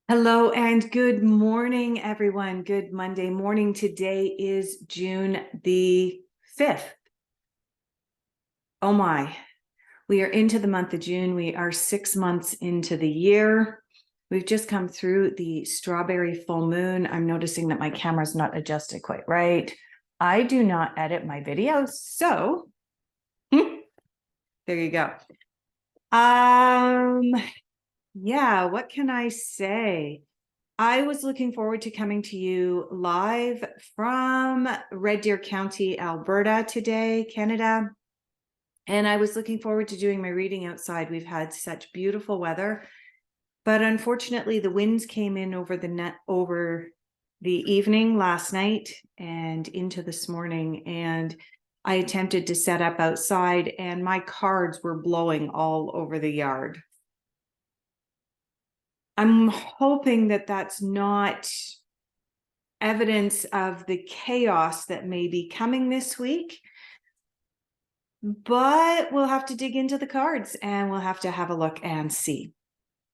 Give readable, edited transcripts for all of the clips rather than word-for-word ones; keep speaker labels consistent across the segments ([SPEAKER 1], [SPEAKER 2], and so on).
[SPEAKER 1] Hello and good morning, everyone. Good Monday morning. Today is June the 5th. Oh my, we are into the month of June. We are 6 months into the year. We've just come through the strawberry full moon. I'm noticing that my camera's not adjusted quite right. I do not edit my videos, so there you go. Yeah, what can I say? I was looking forward to coming to you live from Red Deer County, Alberta today, Canada. And I was looking forward to doing my reading outside. We've had such beautiful weather, but unfortunately the winds came in over the evening last night and into this morning. And I attempted to set up outside and my cards were blowing all over the yard. I'm hoping that that's not evidence of the chaos that may be coming this week, but we'll have to dig into the cards and we'll have to have a look and see.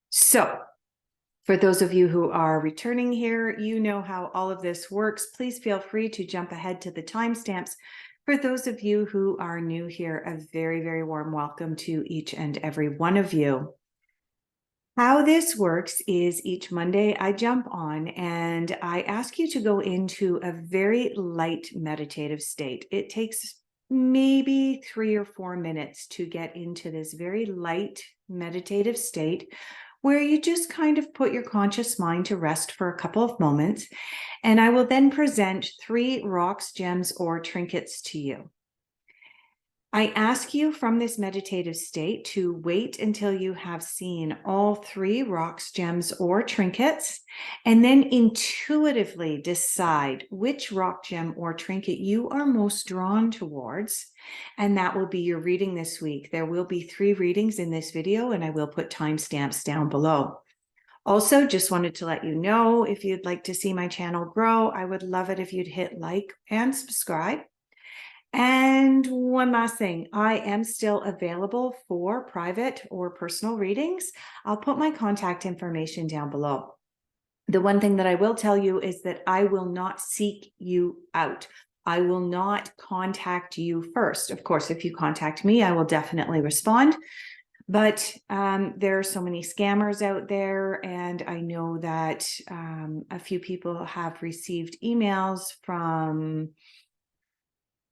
[SPEAKER 1] So for those of you who are returning here, you know how all of this works. Please feel free to jump ahead to the timestamps. For those of you who are new here, a very, very warm welcome to each and every one of you. How this works is each Monday I jump on and I ask you to go into a very light meditative state. It takes maybe 3 or 4 minutes to get into this very light meditative state where you just kind of put your conscious mind to rest for a couple of moments. And I will then present 3 rocks, gems, or trinkets to you. I ask you from this meditative state to wait until you have seen all 3 rocks, gems, or trinkets, and then intuitively decide which rock, gem, or trinket you are most drawn towards. And that will be your reading this week. There will be 3 readings in this video, and I will put timestamps down below. Also, just wanted to let you know, if you'd like to see my channel grow, I would love it if you'd hit like and subscribe. And one last thing, I am still available for private or personal readings. I'll put my contact information down below. The one thing that I will tell you is that I will not seek you out. I will not contact you first. Of course, if you contact me, I will definitely respond. But there are so many scammers out there, and I know that a few people have received emails from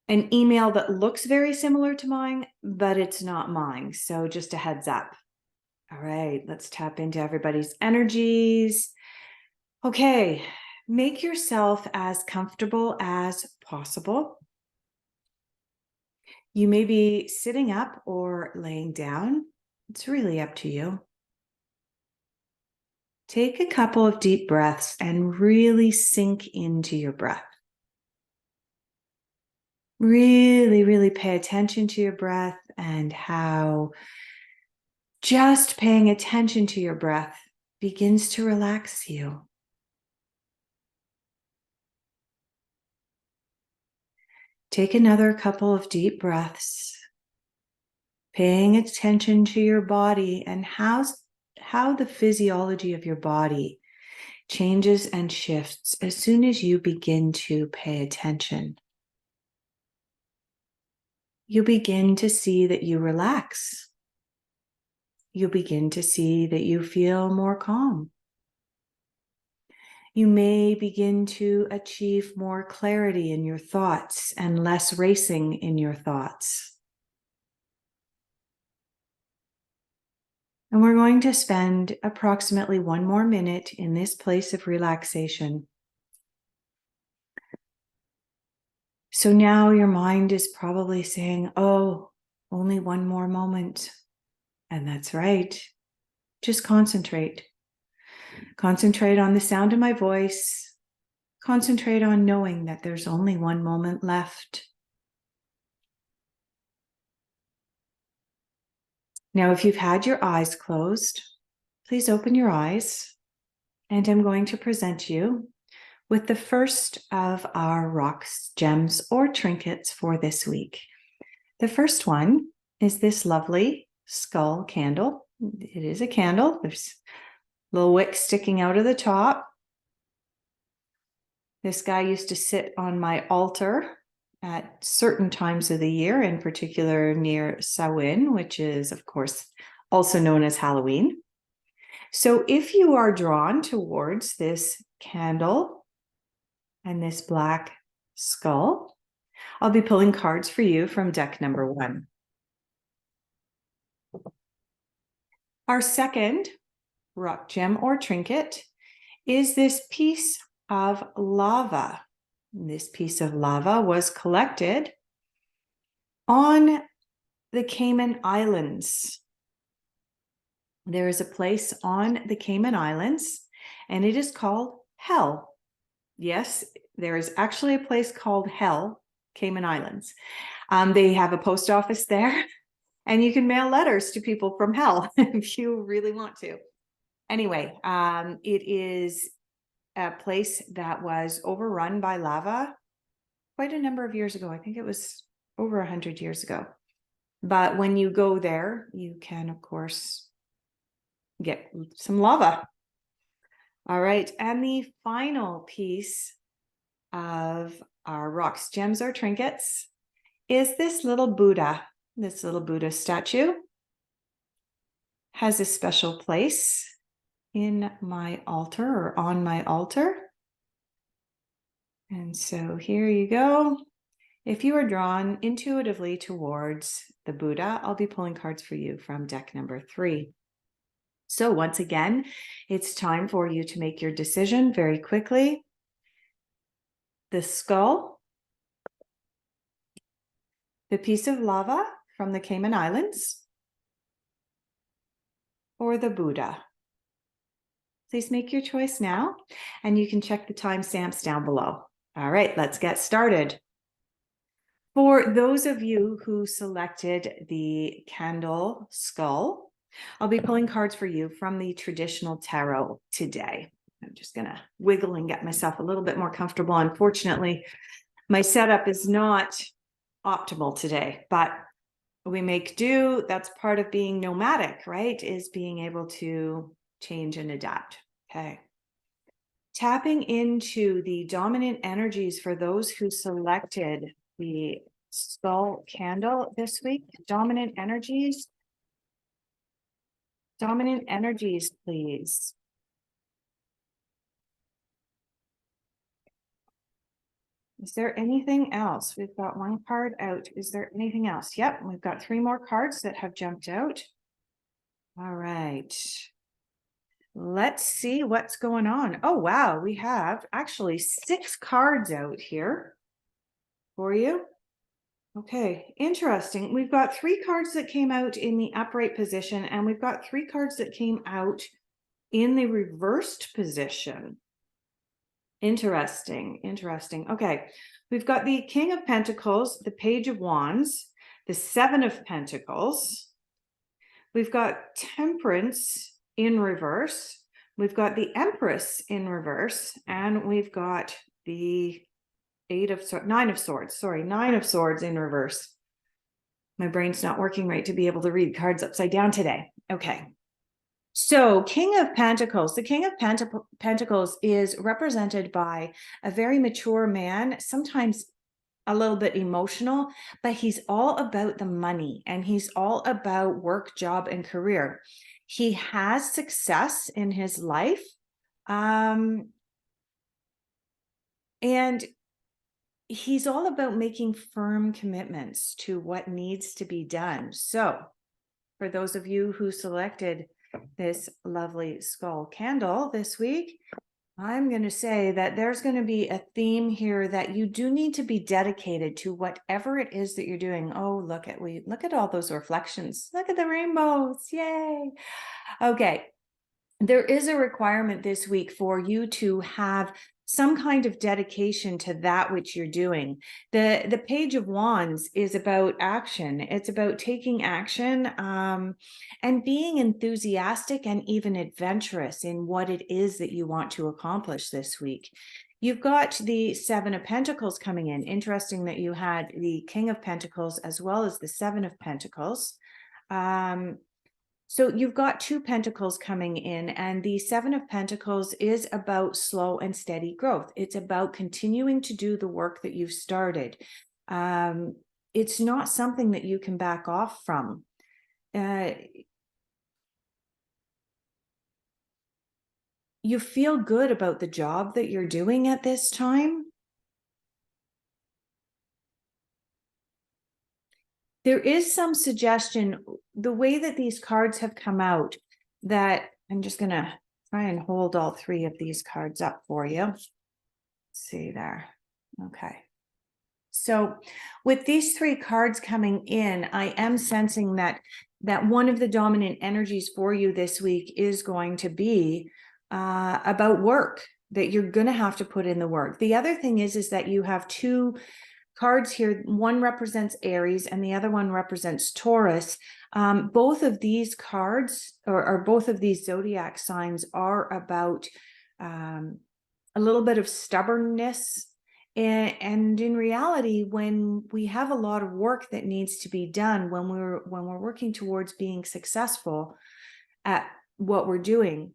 [SPEAKER 1] an email that looks very similar to mine, but it's not mine. So just a heads up. All right, let's tap into everybody's energies. Okay, make yourself as comfortable as possible. You may be sitting up or laying down. It's really up to you. Take a couple of deep breaths and really sink into your breath. Really, really pay attention to your breath and how just paying attention to your breath begins to relax you. Take another couple of deep breaths, paying attention to your body and how the physiology of your body changes and shifts as soon as you begin to pay attention. You begin to see that you relax. You begin to see that you feel more calm. You may begin to achieve more clarity in your thoughts and less racing in your thoughts. And we're going to spend approximately 1 more minute in this place of relaxation. So now your mind is probably saying, oh, only 1 more moment. And that's right. Just concentrate. Concentrate on the sound of my voice. Concentrate on knowing that there's only 1 moment left. Now, if you've had your eyes closed, please open your eyes. And I'm going to present you with the first of our rocks, gems, or trinkets for this week. The first one is this lovely skull candle. It is a candle. There's Little wick sticking out of the top. This guy used to sit on my altar at certain times of the year, in particular near Samhain, which is, of course, also known as Halloween. So if you are drawn towards this candle and this black skull, I'll be pulling cards for you from deck number 1. Our second rock gem or trinket is this piece of lava. This piece of lava was collected on the Cayman Islands. There is a place on the Cayman Islands, and it is called Hell. Yes, there is actually a place called Hell, Cayman Islands. They have a post office there, and you can mail letters to people from Hell if you really want to. Anyway, it is a place that was overrun by lava quite a number of years ago. I think it was over 100 years ago. But when you go there, you can, of course, get some lava. All right. And the final piece of our rocks, gems, or trinkets is this little Buddha. This little Buddha statue has a special place in my altar or on my altar. And so here you go. If you are drawn intuitively towards the Buddha, I'll be pulling cards for you from deck number 3. So once again, it's time for you to make your decision very quickly. The skull, the piece of lava from the Cayman Islands, or the Buddha. Please make your choice now, and you can check the timestamps down below. All right, let's get started. For those of you who selected the candle skull, I'll be pulling cards for you from the traditional tarot today. I'm just going to wiggle and get myself a little bit more comfortable. Unfortunately, my setup is not optimal today, but we make do. That's part of being nomadic, right? Is being able to change and adapt. Okay. Tapping into the dominant energies for those who selected the skull candle this week. Dominant energies, please. Is there anything else? We've got one card out. Is there anything else? Yep, we've got 3 more cards that have jumped out. All right. Let's see what's going on. Oh, wow. We have actually 6 cards out here for you. Okay, interesting. We've got 3 cards that came out in the upright position, and we've got 3 cards that came out in the reversed position. Interesting. Okay, we've got the King of Pentacles, the Page of Wands, the 7 of Pentacles. We've got Temperance in reverse. We've got the Empress in reverse, and we've got the 9 of Swords in reverse. My brain's not working right to be able to read cards upside down today. Okay. So King of Pentacles, the King of Pentacles is represented by a very mature man, sometimes a little bit emotional, but he's all about the money and he's all about work, job, and career. He has success in his life. And he's all about making firm commitments to what needs to be done. So for those of you who selected this lovely skull candle this week, I'm going to say that there's going to be a theme here that you do need to be dedicated to whatever it is that you're doing. Oh, look at all those reflections. Look at the rainbows. Yay. Okay. There is a requirement this week for you to have some kind of dedication to that which you're doing. The Page of Wands is about action. It's about taking action and being enthusiastic and even adventurous in what it is that you want to accomplish this week. You've got the 7 of Pentacles coming in. Interesting that you had the King of Pentacles as well as the 7 of Pentacles. So you've got two pentacles coming in, and the Seven of Pentacles is about slow and steady growth. It's about continuing to do the work that you've started. It's not something that you can back off from. You feel good about the job that you're doing at this time. There is some suggestion, the way that these cards have come out, that I'm just going to try and hold all three of these cards up for you. Let's see there. Okay. So with these three cards coming in, I am sensing that one of the dominant energies for you this week is going to be about work, that you're going to have to put in the work. The other thing is that you have two cards here. One represents Aries and the other one represents Taurus. Both of these cards, or both of these zodiac signs, are about a little bit of stubbornness. And in reality, when we have a lot of work that needs to be done, when we're working towards being successful at what we're doing,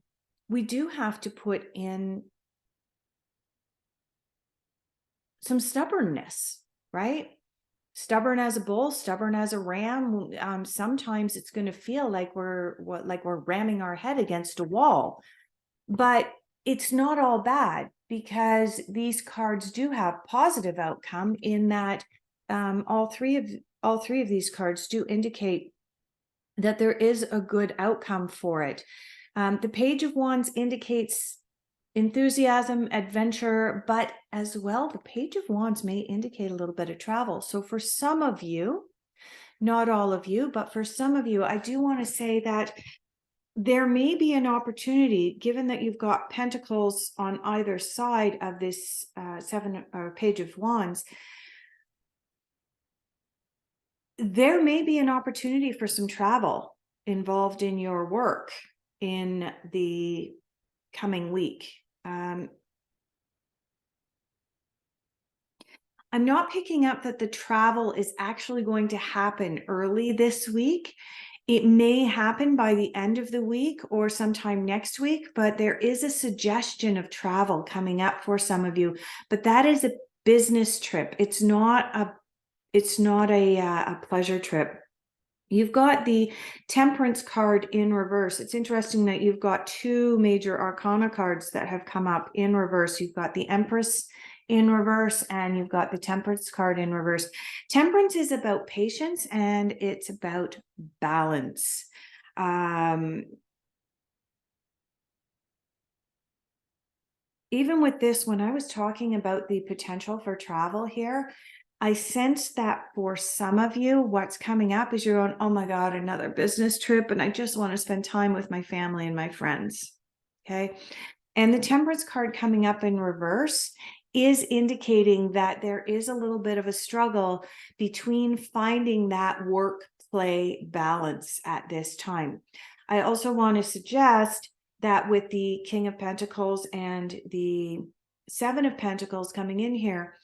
[SPEAKER 1] we do have to put in some stubbornness, right? Stubborn as a bull, stubborn as a ram. Sometimes it's going to feel like we're ramming our head against a wall, but it's not all bad, because these cards do have positive outcome in that all three of these cards do indicate that there is a good outcome for it. The Page of Wands indicates enthusiasm, adventure, but as well, the Page of Wands may indicate a little bit of travel. So for some of you, not all of you, but for some of you, I do want to say that there may be an opportunity, given that you've got pentacles on either side of this Page of Wands. There may be an opportunity for some travel involved in your work in the coming week. I'm not picking up that the travel is actually going to happen early this week. It may happen by the end of the week or sometime next week, but there is a suggestion of travel coming up for some of you. But that is a business trip. It's not a pleasure trip. You've got the Temperance card in reverse. It's interesting that you've got two major arcana cards that have come up in reverse. You've got the Empress in reverse and you've got the Temperance card in reverse. Temperance is about patience and it's about balance. Even with this, when I was talking about the potential for travel here, I sense that for some of you, what's coming up is you're going, oh my God, another business trip. And I just want to spend time with my family and my friends. Okay. And the Temperance card coming up in reverse is indicating that there is a little bit of a struggle between finding that work-play balance at this time. I also want to suggest that with the King of Pentacles and the Seven of Pentacles coming in here,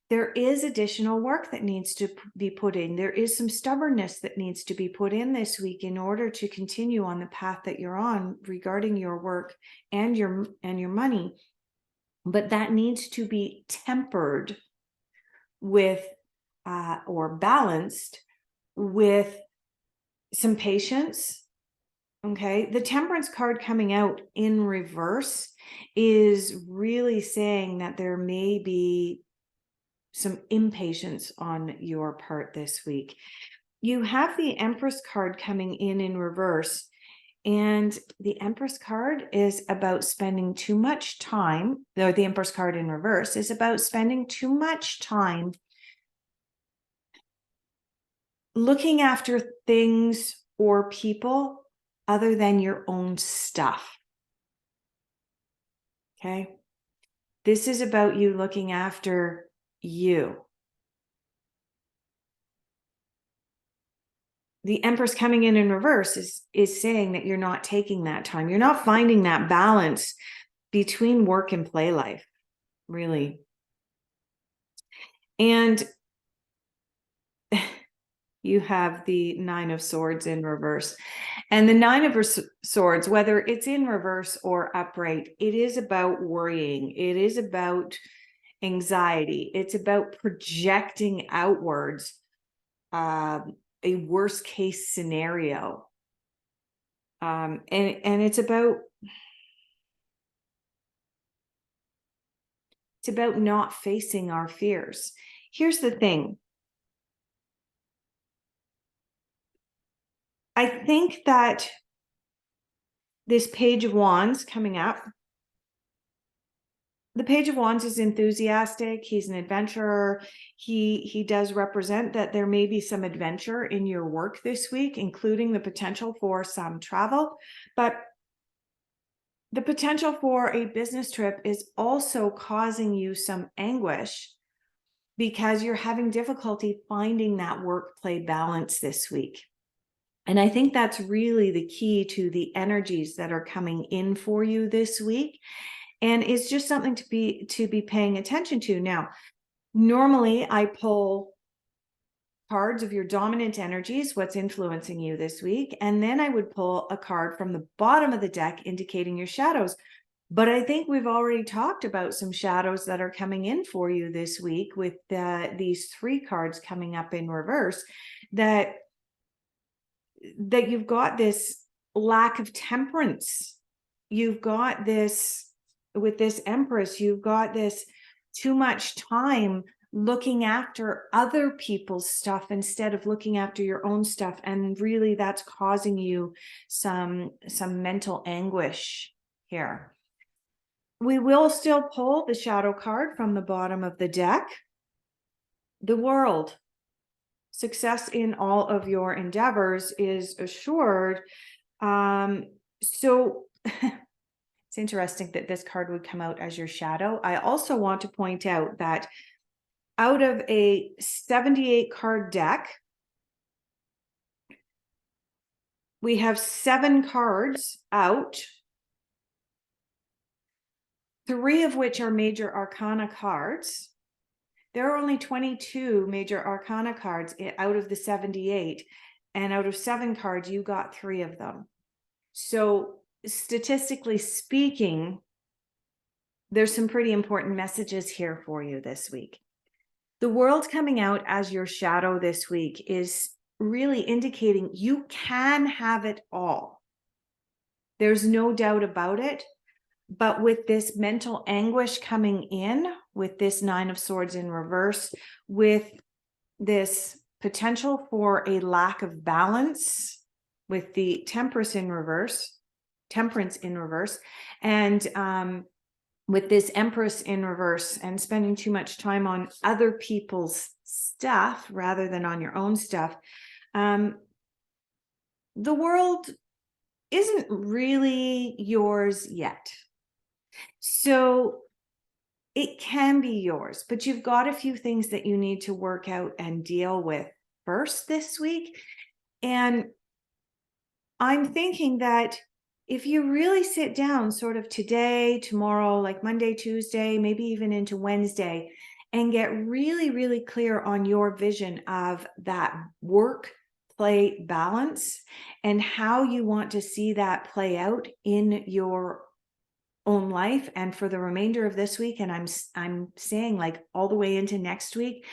[SPEAKER 1] there is additional work that needs to be put in. There is some stubbornness that needs to be put in this week in order to continue on the path that you're on regarding your work and your money. But that needs to be tempered with or balanced with some patience. Okay, the Temperance card coming out in reverse is really saying that there may be some impatience on your part this week. You have the Empress card coming in reverse, and the Empress card is about spending too much time, though the Empress card in reverse is about spending too much time looking after things or people other than your own stuff. Okay. This is about you looking after you. The Empress coming in reverse is saying that you're not taking that time. You're not finding that balance between work and play life, really. And You have the Nine of Swords in reverse. And the Nine of Swords, whether it's in reverse or upright, it is about worrying. It is about anxiety. It's about projecting outwards a worst case scenario. And it's about not facing our fears. Here's the thing. I think that this Page of Wands coming up, the Page of Wands is enthusiastic. He's an adventurer. He does represent that there may be some adventure in your work this week, including the potential for some travel. But the potential for a business trip is also causing you some anguish because you're having difficulty finding that work-play balance this week. And I think that's really the key to the energies that are coming in for you this week. And it's just something to be paying attention to. Now, normally I pull cards of your dominant energies, what's influencing you this week. And then I would pull a card from the bottom of the deck indicating your shadows. But I think we've already talked about some shadows that are coming in for you this week with these 3 cards coming up in reverse, that you've got this lack of temperance. You've got this, with this Empress, you've got this too much time looking after other people's stuff instead of looking after your own stuff. And really that's causing you some mental anguish here. We will still pull the shadow card from the bottom of the deck. The World. Success in all of your endeavors is assured. So it's interesting that this card would come out as your shadow. I also want to point out that out of a 78 card deck, we have 7 cards out, 3 of which are major arcana cards. There are only 22 major arcana cards out of the 78, and out of 7 cards, you got 3 of them. So statistically speaking, there's some pretty important messages here for you this week. The World coming out as your shadow this week is really indicating you can have it all. There's no doubt about it. But with this mental anguish coming in, with this 9 of Swords in reverse, with this potential for a lack of balance, with the Temperance in reverse, and with this Empress in reverse, and spending too much time on other people's stuff rather than on your own stuff, the world isn't really yours yet. So it can be yours, but you've got a few things that you need to work out and deal with first this week. And I'm thinking that if you really sit down sort of today, tomorrow, like Monday, Tuesday, maybe even into Wednesday, and get really, really clear on your vision of that work-play balance and how you want to see that play out in your own life and for the remainder of this week, and I'm saying like all the way into next week,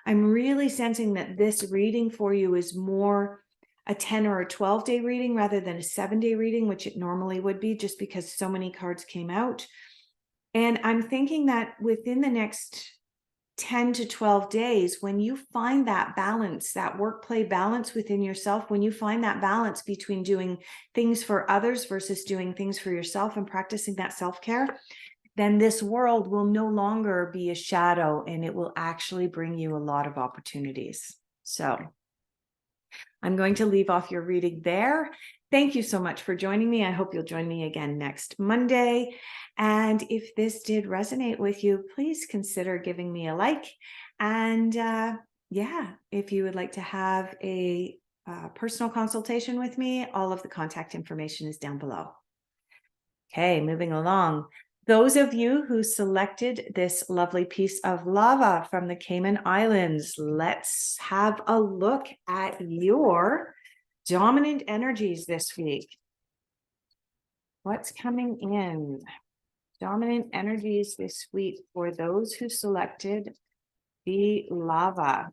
[SPEAKER 1] I'm really sensing that this reading for you is more a 10 or a 12-day reading rather than a 7-day reading, which it normally would be, just because so many cards came out. And I'm thinking that within the next 10 to 12 days, when you find that balance, that work-play balance within yourself, when you find that balance between doing things for others versus doing things for yourself and practicing that self-care, then this world will no longer be a shadow and it will actually bring you a lot of opportunities. So I'm going to leave off your reading there. Thank you so much for joining me. I hope you'll join me again next Monday. And if this did resonate with you, please consider giving me a like. And yeah, if you would like to have a personal consultation with me, all of the contact information is down below. Okay, moving along. those of you who selected this lovely piece of lava from the Cayman Islands, let's have a look at your dominant energies this week. What's coming in? Dominant energies this week for those who selected the lava.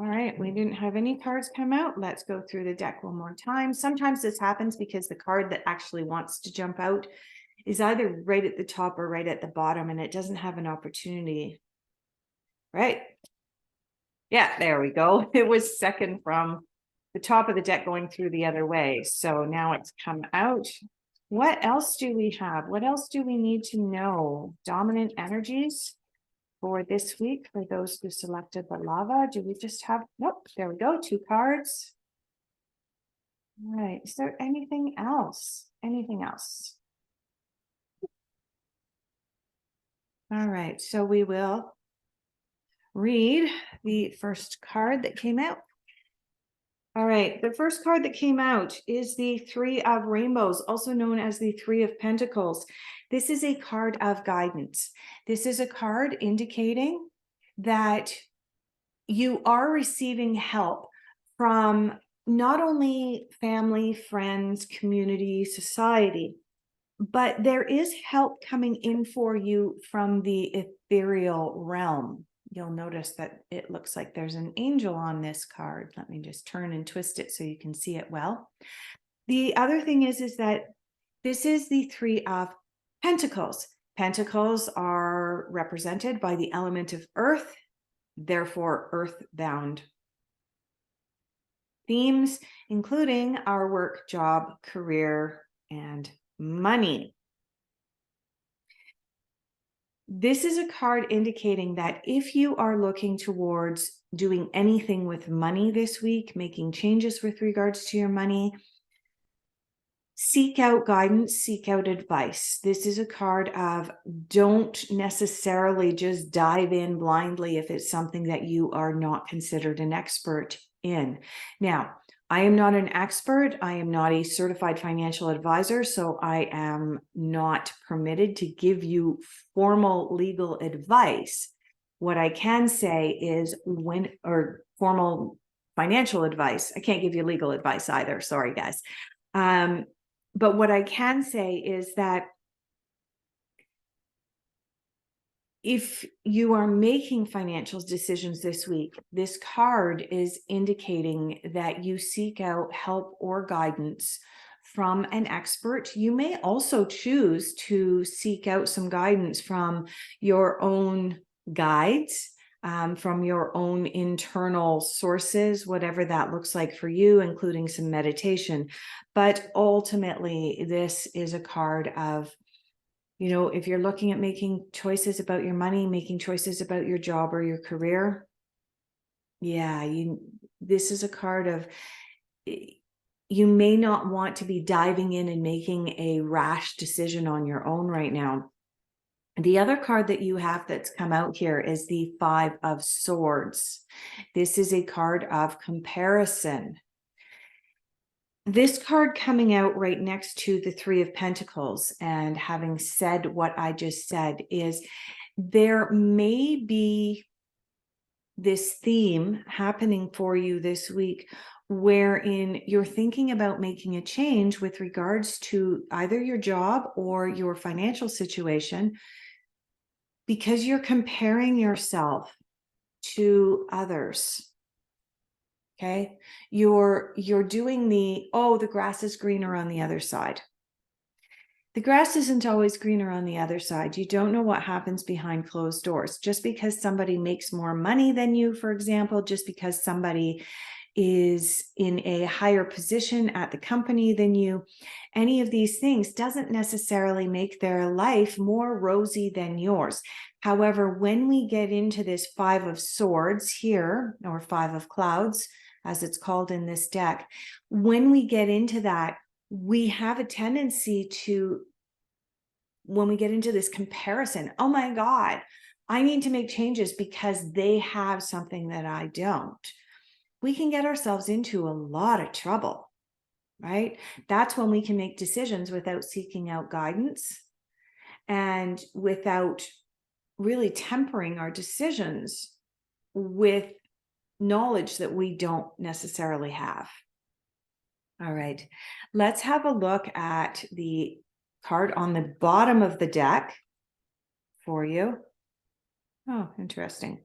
[SPEAKER 1] All right, we didn't have any cards come out. Let's go through the deck one more time. Sometimes this happens because the card that actually wants to jump out is either right at the top or right at the bottom, and it doesn't have an opportunity. Right? Yeah, there we go. It was second from the top of the deck going through the other way. So now it's come out. What else do we have? What else do we need to know? Dominant energies for this week for those who selected the lava. Do we just have, nope, there we go, 2 cards. All right, is there anything else? Anything else? All right, so we will read the first card that came out. All right, the first card that came out is the 3 of Rainbows, also known as the 3 of Pentacles. This is a card of guidance. This is a card indicating that you are receiving help from not only family, friends, community, society, but there is help coming in for you from the ethereal realm. You'll notice that it looks like there's an angel on this card. Let me just turn and twist it so you can see it well. The other thing is that this is the 3 of Pentacles. Pentacles are represented by the element of earth, therefore earthbound themes, including our work, job, career, and money. This is a card indicating that if you are looking towards doing anything with money this week, making changes with regards to your money, seek out guidance, seek out advice. This is a card of don't necessarily just dive in blindly if it's something that you are not considered an expert in. Now, I am not an expert. I am not a certified financial advisor, so I am not permitted to give you formal legal advice. What I can say is or formal financial advice. I can't give you legal advice either. Sorry, guys. But what I can say is that if you are making financial decisions this week, this card is indicating that you seek out help or guidance from an expert. You may also choose to seek out some guidance from your own guides, from your own internal sources, whatever that looks like for you, including some meditation. But ultimately, this is a card of, you know, if you're looking at making choices about your money, making choices about your job or your career, yeah, this is a card of, you may not want to be diving in and making a rash decision on your own right now. The other card that you have that's come out here is the 5 of Swords. This is a card of comparison. This card coming out right next to the 3 of Pentacles, and having said what I just said, is there may be this theme happening for you this week wherein you're thinking about making a change with regards to either your job or your financial situation, because you're comparing yourself to others. Okay, you're doing the grass is greener on the other side. The grass isn't always greener on the other side. You don't know what happens behind closed doors. Just because somebody makes more money than you, for example, just because somebody is in a higher position at the company than you, any of these things doesn't necessarily make their life more rosy than yours. However, when we get into this 5 of Swords here, or 5 of Clouds, as it's called in this deck, when we get into that, we have a tendency to, when we get into this comparison, oh my God, I need to make changes because they have something that I don't. we can get ourselves into a lot of trouble, right? That's when we can make decisions without seeking out guidance and without really tempering our decisions with knowledge that we don't necessarily have. All right, let's have a look at the card on the bottom of the deck for you. Oh, interesting.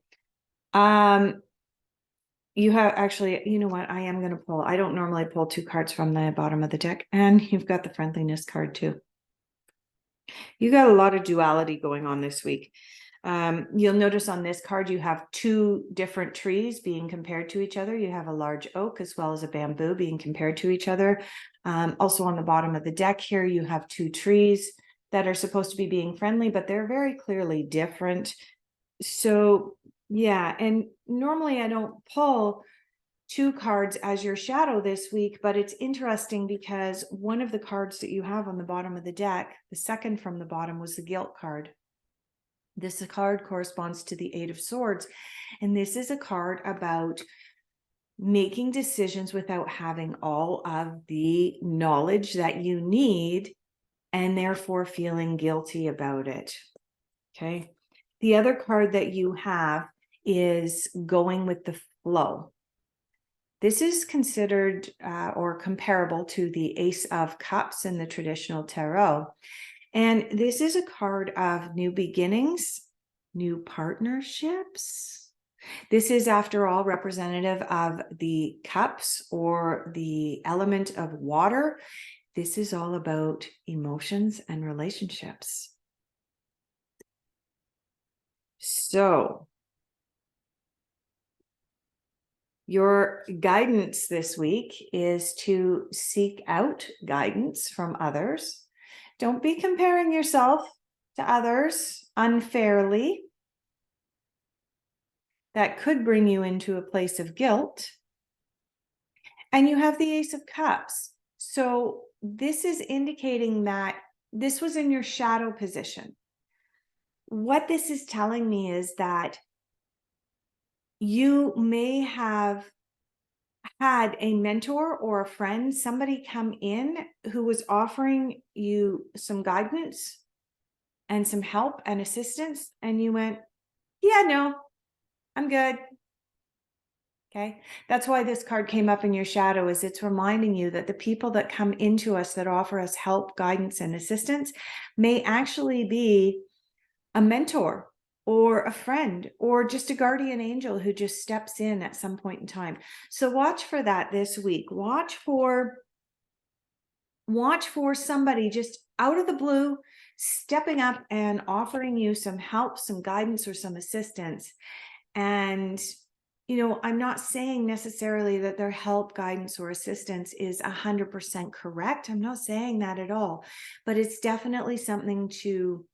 [SPEAKER 1] You have actually, you know what? I am going to pull. I don't normally pull two cards from the bottom of the deck, and you've got the friendliness card too. You got a lot of duality going on this week. You'll notice on this card, you have two different trees being compared to each other. You have a large oak as well as a bamboo being compared to each other. Also on the bottom of the deck here, you have two trees that are supposed to be being friendly, but they're very clearly different. So yeah, and normally I don't pull two cards as your shadow this week, but it's interesting because one of the cards that you have on the bottom of the deck, the second from the bottom, was the guilt card. This card corresponds to the Eight of Swords, and this is a card about making decisions without having all of the knowledge that you need and therefore feeling guilty about it. Okay. The other card that you have is going with the flow. This is considered or comparable to the Ace of Cups in the traditional tarot. And this is a card of new beginnings, new partnerships. This is, after all, representative of the cups or the element of water. This is all about emotions and relationships. So, your guidance this week is to seek out guidance from others. Don't be comparing yourself to others unfairly. That could bring you into a place of guilt. And you have the Ace of Cups. So this is indicating that this was in your shadow position. What this is telling me is that you may have had a mentor or a friend, somebody come in who was offering you some guidance and some help and assistance, and you went, yeah, no, I'm good. Okay. That's why this card came up in your shadow, is it's reminding you that the people that come into us that offer us help, guidance, and assistance may actually be a mentor or a friend or just a guardian angel who just steps in at some point in time. So watch for that this week. Watch for somebody just out of the blue stepping up and offering you some help, some guidance, or some assistance. And I'm not saying necessarily that their help, guidance, or assistance is 100% correct. I'm not saying that at all, but it's definitely something to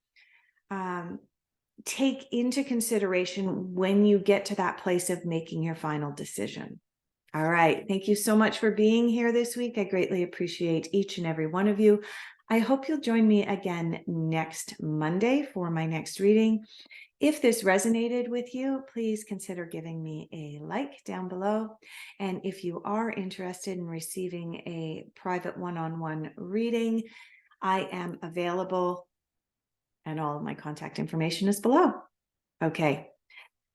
[SPEAKER 1] take into consideration when you get to that place of making your final decision. All right. Thank you so much for being here this week. I greatly appreciate each and every one of you. I hope you'll join me again next Monday for my next reading. If this resonated with you, please consider giving me a like down below. And if you are interested in receiving a private one-on-one reading, I am available, and all of my contact information is below. Okay,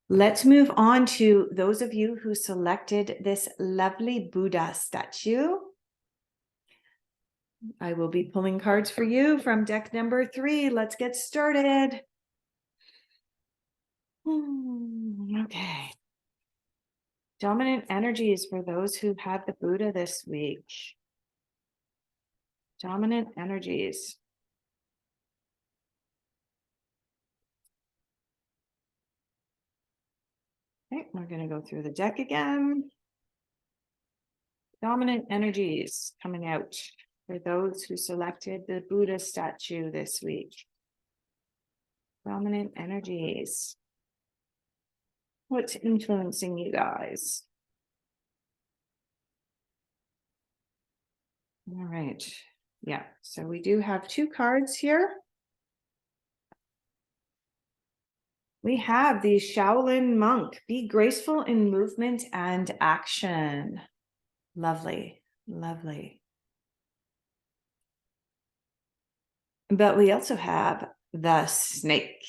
[SPEAKER 1] let's move on to those of you who selected this lovely Buddha statue. I will be pulling cards for you from deck number 3. Let's get started. Okay. Dominant energies for those who had the Buddha this week. Dominant energies. Okay, we're going to go through the deck again. Dominant energies coming out for those who selected the Buddha statue this week. Dominant energies. What's influencing you guys? All right. Yeah, so we do have 2 cards here. We have the Shaolin monk. Be graceful in movement and action. Lovely, lovely. But we also have the snake.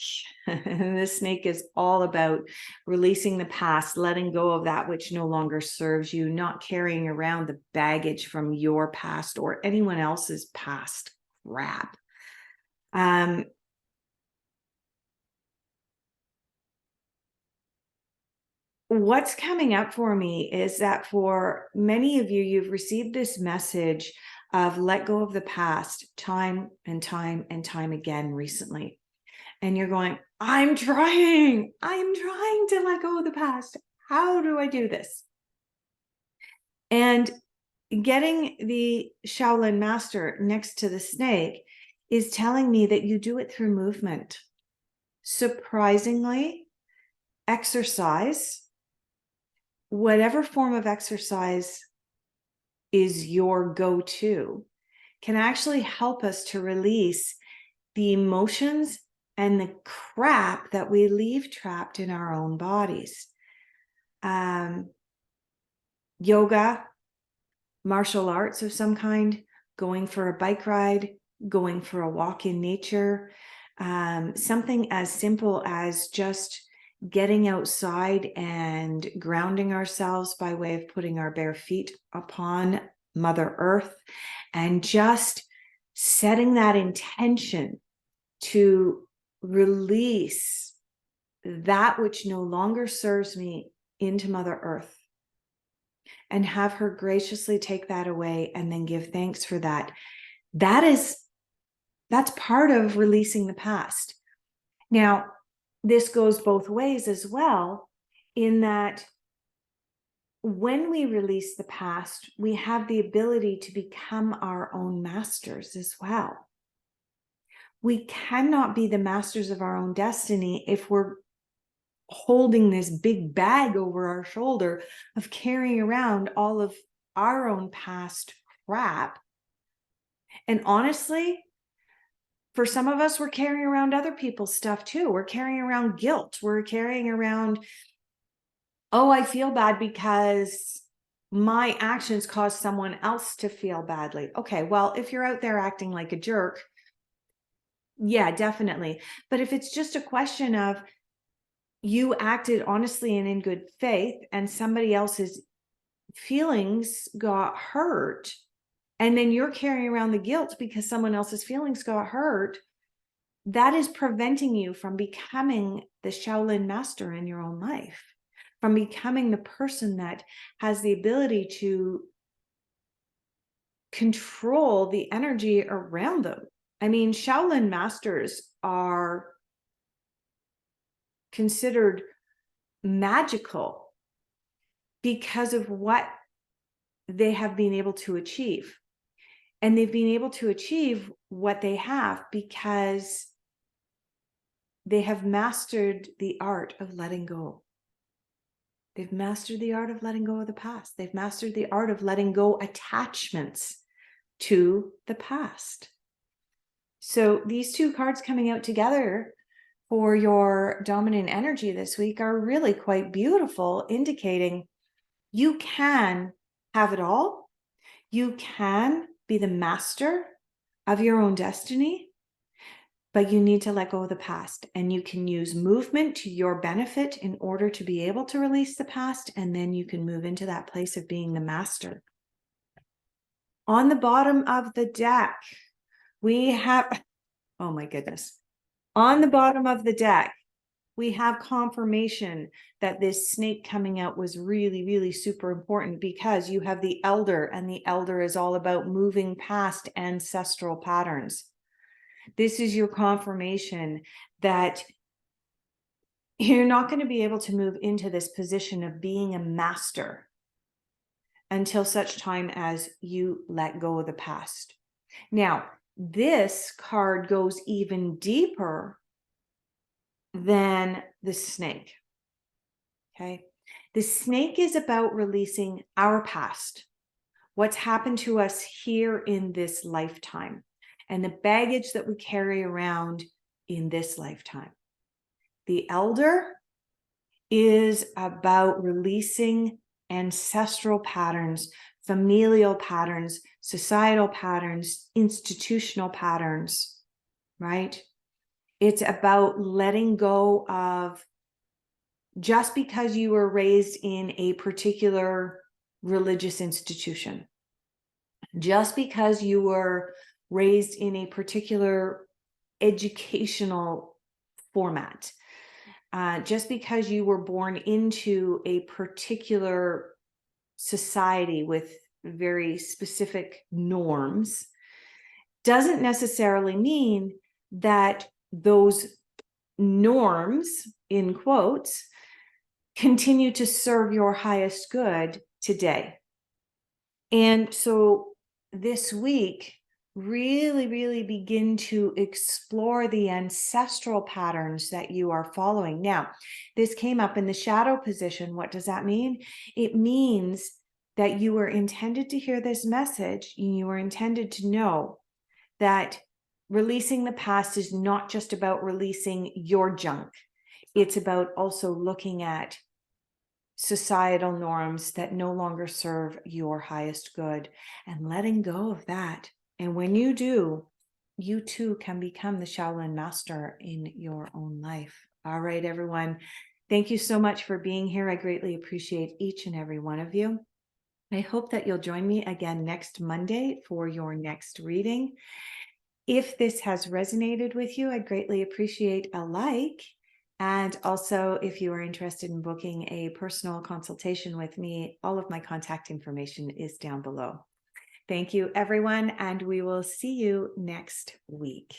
[SPEAKER 1] The snake is all about releasing the past, letting go of that which no longer serves you, not carrying around the baggage from your past or anyone else's past crap. What's coming up for me is that for many of you, you've received this message of let go of the past time and time and time again recently. And you're going, I'm trying to let go of the past. How do I do this? And getting the Shaolin master next to the snake is telling me that you do it through movement. Surprisingly, exercise, whatever form of exercise is your go-to, can actually help us to release the emotions and the crap that we leave trapped in our own bodies. Yoga, martial arts of some kind, going for a bike ride, going for a walk in nature, something as simple as just getting outside and grounding ourselves by way of putting our bare feet upon Mother Earth and just setting that intention to release that which no longer serves me into Mother Earth and have her graciously take that away and then give thanks for that. That's part of releasing the past. Now, this goes both ways as well, in that when we release the past, we have the ability to become our own masters as well. We cannot be the masters of our own destiny if we're holding this big bag over our shoulder of carrying around all of our own past crap. And honestly, for some of us, we're carrying around other people's stuff too. We're carrying around guilt. We're carrying around, oh, I feel bad because my actions caused someone else to feel badly. Okay, well, if you're out there acting like a jerk, yeah, definitely. But if it's just a question of you acted honestly and in good faith and somebody else's feelings got hurt, and then you're carrying around the guilt because someone else's feelings got hurt, that is preventing you from becoming the Shaolin master in your own life, from becoming the person that has the ability to control the energy around them. I mean, Shaolin masters are considered magical because of what they have been able to achieve. And they've been able to achieve what they have because they have mastered the art of letting go. They've mastered the art of letting go of the past. They've mastered the art of letting go attachments to the past. So these two cards coming out together for your dominant energy this week are really quite beautiful, indicating you can have it all. You can be the master of your own destiny, but you need to let go of the past, and you can use movement to your benefit in order to be able to release the past, and then you can move into that place of being the master. On the bottom of the deck, we have, oh my goodness. On the bottom of the deck, we have confirmation that this snake coming out was really, really super important, because you have the elder, and the elder is all about moving past ancestral patterns. This is your confirmation that you're not going to be able to move into this position of being a master until such time as you let go of the past. Now, this card goes even deeper than the snake. Okay. The snake is about releasing our past, what's happened to us here in this lifetime, and the baggage that we carry around in this lifetime. The elder is about releasing ancestral patterns, familial patterns, societal patterns, institutional patterns, right? It's about letting go of, just because you were raised in a particular religious institution, just because you were raised in a particular educational format, just because you were born into a particular society with very specific norms, doesn't necessarily mean that those norms, in quotes, continue to serve your highest good today. And so this week, really begin to explore the ancestral patterns that you are following. Now, this came up in the shadow position. What does that mean? It means that you were intended to hear this message, and you were intended to know that releasing the past is not just about releasing your junk. It's about also looking at societal norms that no longer serve your highest good and letting go of that. And when you do, you too can become the Shaolin master in your own life. All right, everyone. Thank you so much for being here. I greatly appreciate each and every one of you. I hope that you'll join me again next Monday for your next reading. If this has resonated with you, I'd greatly appreciate a like. And also, if you are interested in booking a personal consultation with me, all of my contact information is down below. Thank you, everyone, and we will see you next week.